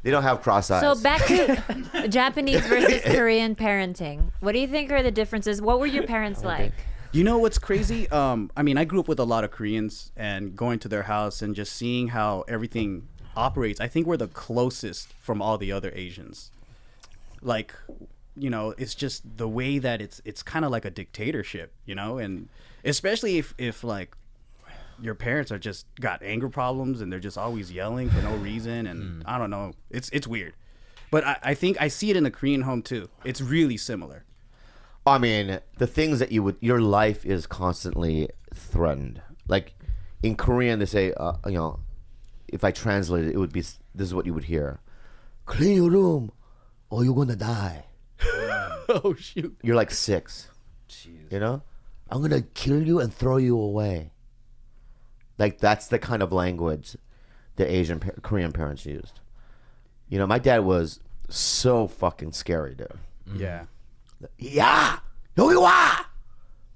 They don't have cross eyes. So back to Japanese versus Korean parenting. What do you think are the differences? What were your parents like? You know what's crazy? I mean, I grew up with a lot of Koreans and going to their house and just seeing how everything operates. I think we're the closest from all the other Asians. Like, you know, it's just the way that it's kind of like a dictatorship, you know, and especially if like your parents are just got anger problems and they're just always yelling for no reason, and I don't know, it's weird. But I think I see it in the Korean home too. It's really similar. I mean, the things that your life is constantly threatened. Like in Korean, they say, you know, if I translate it, it would be, this is what you would hear: clean your room or you're gonna die. Oh shoot! You're like 6. Jeez. You know, I'm gonna kill you and throw you away. Like that's the kind of language the Korean parents used. You know, my dad was so fucking scary, dude. Yeah. Yeah, 여기 와!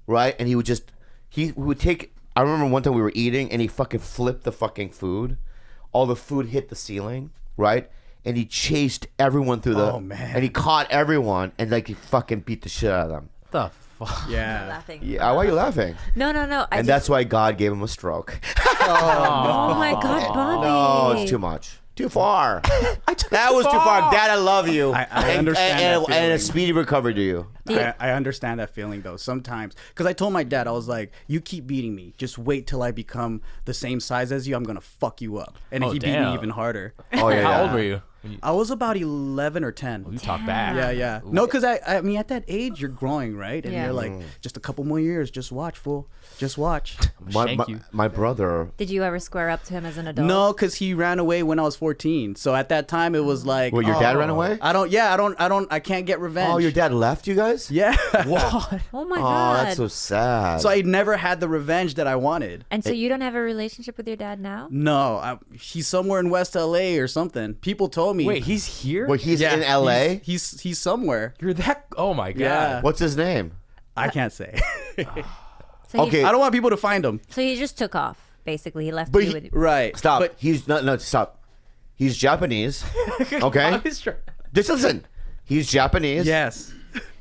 Right? And he would take, I remember one time we were eating and he fucking flipped the fucking food. All the food hit the ceiling, right? And he chased everyone through Oh, man. And he caught everyone and like he fucking beat the shit out of them. The fuck? Yeah. Laughing. Yeah, why are you laughing? No. And that's why God gave him a stroke. Oh my God, Bobby. No, it's too much. Too far. That was too far. Dad, I love you. I understand that and a feeling. speedy recovery to you. I understand that feeling though sometimes, because I told my dad, I was like, you keep beating me, just wait till I become the same size as you, I'm gonna fuck you up. And he beat me even harder. Oh yeah. How old were you? I was about 11 or 10. You talk back. Yeah. No, because I mean at that age you're growing, right? And Yeah. you're like, just a couple more years, just watch, fool, just watch. My brother. Did you ever square up to him as an adult? No, because he ran away when I was 14. So at that time it was like, Well, your dad ran away? I can't get revenge. Oh, your dad left you guys? Yeah. What? Oh my Oh, God. that's so sad. So I never had the revenge that I wanted. And so you don't have a relationship with your dad now? No, he's somewhere in West LA or something. People told me. Wait, he's here? Well, he's in LA? He's somewhere. You're that? Oh my god. Yeah. What's his name? I can't say. So Okay. He, I don't want people to find him. so he just took off, basically. He left But you he- with... Right. Stop. But He's no, stop. He's Japanese. Okay? I was trying- Just listen. He's Japanese. yes.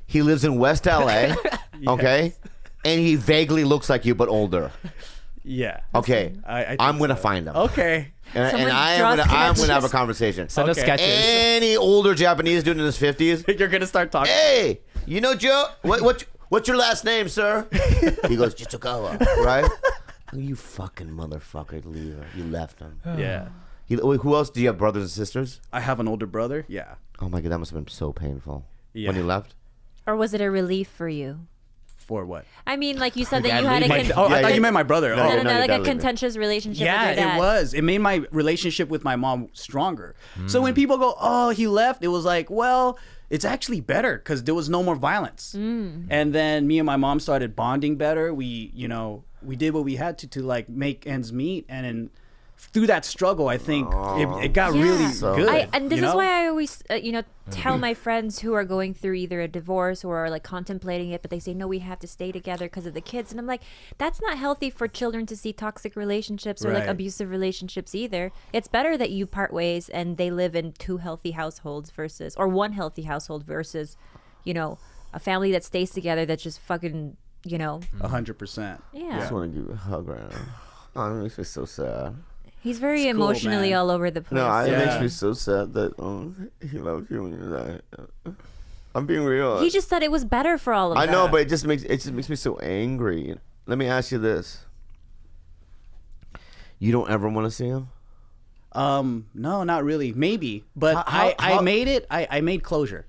He lives in West LA. Okay? And he vaguely looks like you, but older. Yeah. Okay. I think I'm gonna so. find him. Okay. And Someone I'm draw gonna have a sketches. conversation. Send us Okay. sketches. Any older Japanese dude in his 50s? You're gonna start talking. Hey, you know Joe? What's your last name, sir? He goes, Jitsukawa, right? You fucking motherfucker, leaver. You left him. Yeah. Who else? Do you have brothers and sisters? I have an older brother. Yeah. Oh my god, that must have been so painful. Yeah. When he left? Or was it a relief for you? For what? I mean, like you said that dad you had a... leaving? Oh, I Yeah, thought yeah. you meant my brother. No, Oh. yeah, No, no, your like dad a leaving. contentious relationship Yeah, with your dad. it was. It made my relationship with my mom stronger. So when people go, "Oh, he left," it was like, well, it's actually better because there was no more violence. And then me and my mom started bonding better. We did what we had to like make ends meet, and then through that struggle, I think it got Yeah. really So- good. And this you is know? why I always, tell my friends who are going through either a divorce or like contemplating it, but they say, no, we have to stay together because of the kids. And I'm like, that's not healthy for children to see toxic relationships or like Right. abusive relationships either. It's better that you part ways and they live in 2 healthy households versus, or 1 healthy household versus, a family that stays together that's just fucking, 100%. yeah. I just want to give you a hug right now. Oh, it makes me so sad. He's very It's cool, emotionally man. all over the place. No, it Yeah. makes me so sad that he loved you when you died. I'm being real. He just said it was better for all of I them. know, but it just makes me so angry. Let me ask you this: you don't ever want to see him? No, not really. Maybe, but How- I made it. I made closure.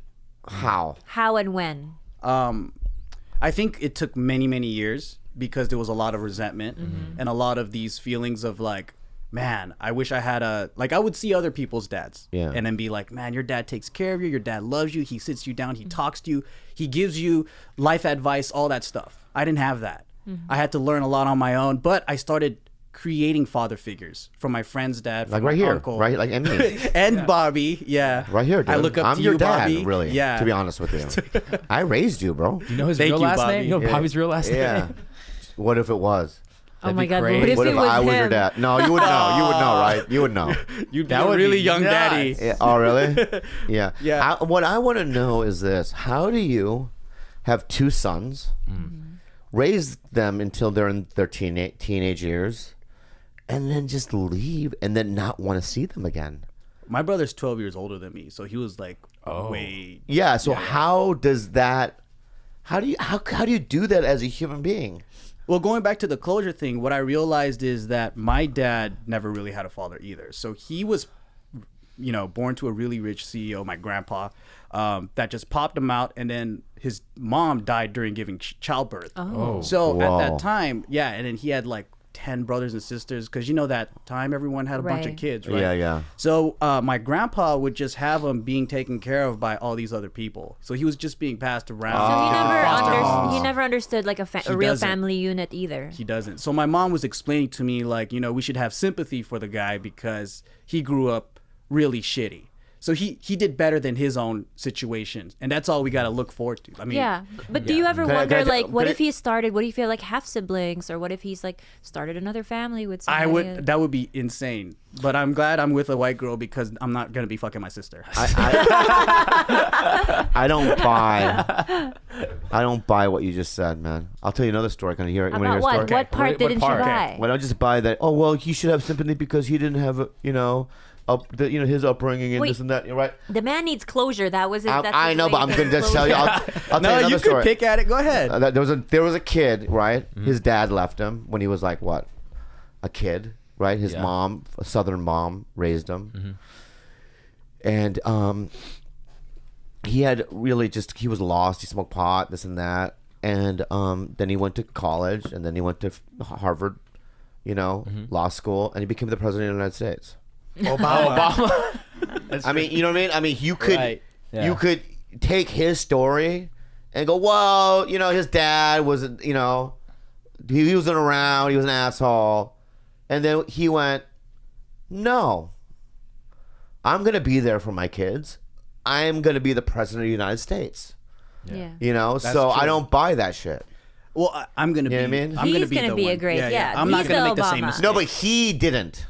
How? How and when? I think it took many, many years because there was a lot of resentment and a lot of these feelings of like, man, I wish I had I would see other people's dads and then be like, man, your dad takes care of you. Your dad loves you. He sits you down. He talks to you. He gives you life advice, all that stuff. I didn't have that. I had to learn a lot on my own, but I started creating father figures from my friend's dad, from Like right my here, uncle, right? Like and me. and Bobby. Yeah. Right here, dude. I look up I'm to your you, dad, Bobby. really. Yeah. To be honest with you, I raised you, bro. You know his Thank real you, last Bobby. name? You know Yeah. Bobby's real last Yeah. name? What if it was? Oh my be God! crazy. What if What it if was I was your him? dad? No, you would know. You would know, right? You would know. You'd be That a would really be young nuts. daddy. Yeah. Oh, really? Yeah. Yeah. What I want to know is this: how do you have two sons, raise them until they're in their teenage years, and then just leave and then not want to see them again? My brother's 12 years older than me, so he was like Oh. way. Yeah. So how does that? How do you do that as a human being? Well, going back to the closure thing, what I realized is that my dad never really had a father either. So he was, born to a really rich CEO, my grandpa, that just popped him out, and then his mom died during giving childbirth. Oh. So Wow. at that time, and then he had like 10 brothers and sisters, because that time everyone had a bunch of Right. kids, right? Yeah. So my grandpa would just have him being taken care of by all these other people. So he was just being passed around. So he different never foster homes. he never understood like a He real doesn't. family unit either. He doesn't. So my mom was explaining to me like, we should have sympathy for the guy because he grew up really shitty. So he did better than his own situations, and that's all we got to look forward to. I mean, Yeah, but do you ever Can I- wonder can I- like what can if he started? What if he had like half siblings, or what if he's like started another family with I somebody? would. That would be insane. But I'm glad I'm with a white girl because I'm not gonna be fucking my sister. I don't buy what you just said, man. I'll tell you another story. Can I hear it? You wanna About hear a what? story? What part What didn't part? you Okay. buy? Why don't just buy that? Oh well, he should have sympathy because he didn't have, his upbringing and Wait. this and that. You're right. The man needs closure. That was his. that's I his know, way but to I'm get gonna just tell you. closure. I'll tell No, you another you story. could pick at it. Go ahead. There was a kid, right? His dad left him when he was like what, a kid, right? His Yeah. mom, a Southern mom, raised him, and he had really he was lost. He smoked pot, this and that, and then he went to college, and then he went to Harvard, law school, and he became the president of the United States. Obama. I mean, you know what I mean? I mean, you could Right. Yeah. you could take his story and go, well, his dad was, he wasn't around, he was an asshole, and then he went, no, I'm gonna be there for my kids. I am gonna be the president of the United States. Yeah. So I true. don't buy that shit. Well, I'm gonna You know be. what I mean? I'm He's gonna be gonna the be a one. great- yeah, I'm not he's gonna the make the same Obama. mistake. No, but he didn't.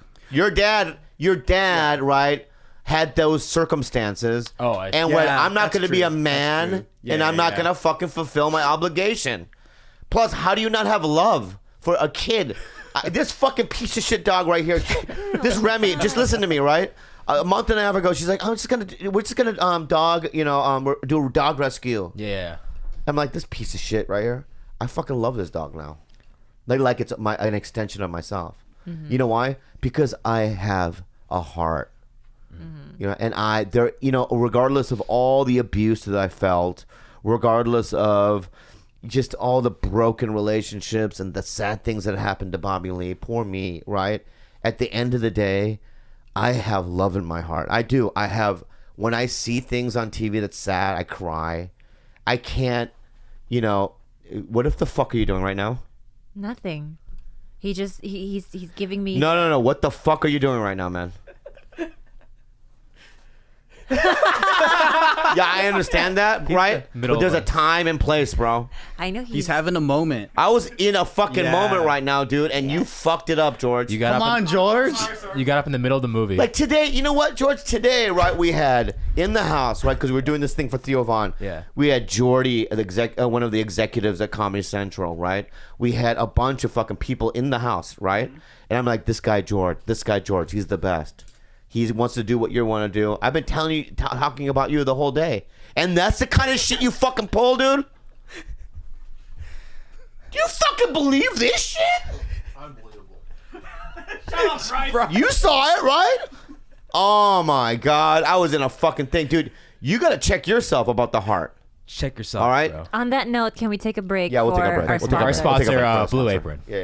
Your dad, right, had those circumstances. Oh, I see. and went, Yeah, I'm not that's going to be true. a man, That's true. Yeah, and I'm not yeah. going to fucking fulfill my obligation. Plus, how do you not have love for a kid? This fucking piece of shit dog right here, this Remy, just listen to me, right? A month and a half ago, she's like, we're just gonna do dog rescue. Yeah. I'm like, this piece of shit right here. I fucking love this dog now. Like it's an extension of myself. You know why? Because I have a heart. And regardless of all the abuse that I felt, regardless of just all the broken relationships and the sad things that happened to Bobby Lee, poor me, right? At the end of the day, I have love in my heart. I do. I have. When I see things on TV that's sad, I cry. I can't, what if the fuck are you doing right now? Nothing. He's giving me. No. What the fuck are you doing right now, man? Yeah, I understand that, right? middle But there's of a a- time and place, bro. I know He's having a moment. I was in a fucking Yeah. moment right now, dude, and you fucked it up, George. You got Come up. on, George. You got up in the middle of the movie. Like today, you know what, George? Today, right, we had in the house, right, because we were doing this thing for Theo Von. Yeah. We had Jordy, one of the executives at Comedy Central, right? We had a bunch of fucking people in the house, right? And I'm like, this guy George, he's the best. He wants to do what you want to do. I've been telling you, talking about you the whole day. And that's the kind of shit you fucking pull, dude? Do you fucking believe this shit? You saw it, right? Oh my God. I was in a fucking thing. Dude, you got to check yourself about the heart. Check yourself. All right. Bro. On that note, can we take a break? Yeah, we'll take a for break. Our We'll take a Our break. sponsor? We'll take a sponsor, break for our Blue sponsor. Apron. Yeah.